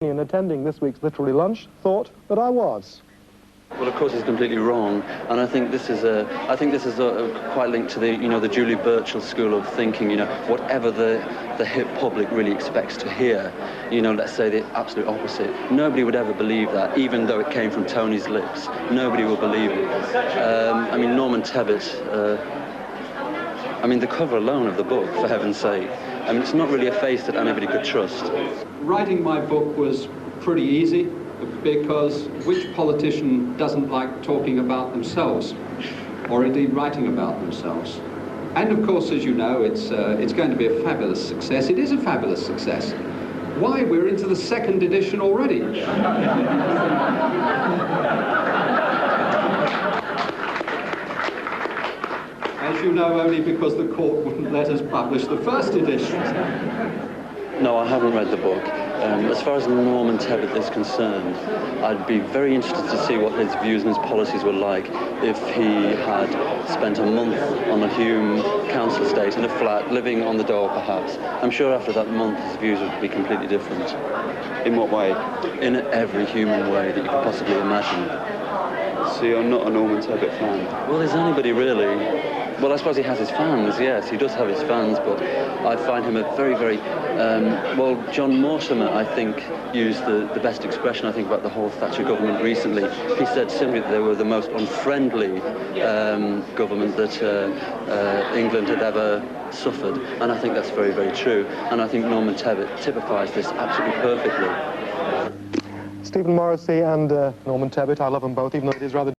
In attending this week's literary lunch, thought that I was. Well, of course, he's completely wrong, and I think this is quite linked to the Julie Burchill school of thinking. Whatever the hip public really expects to hear, let's say the absolute opposite. Nobody would ever believe that, even though it came from Tony's lips. Nobody will believe it. I mean, Norman Tebbitt. The cover alone of the book, for heaven's sake. It's not really a face that anybody could trust. Writing my book was pretty easy, because which politician doesn't like talking about themselves, or indeed writing about themselves? And of course, as you know, it's going to be a fabulous success. It is a fabulous success. Why? We're into the 2nd edition already. As you know, only because the court wouldn't let us publish the 1st edition. No, I haven't read the book. As far as Norman Tebbitt is concerned, I'd be very interested to see what his views and his policies were like if he had spent a month on a Hume council estate in a flat, living on the dole perhaps. I'm sure after that month his views would be completely different. In what way? In every human way that you could possibly imagine. So you're not a Norman Tebbitt fan? Well, is anybody really? Well, I suppose he has his fans, yes, he does have his fans, but I find him a very, very... well, John Mortimer, I think, used the best expression, I think, about the whole Thatcher government recently. He said simply that they were the most unfriendly government that England had ever suffered, and I think that's very, very true. And I think Norman Tebbitt typifies this absolutely perfectly. Stephen Morrissey and Norman Tebbitt, I love them both, even though it is rather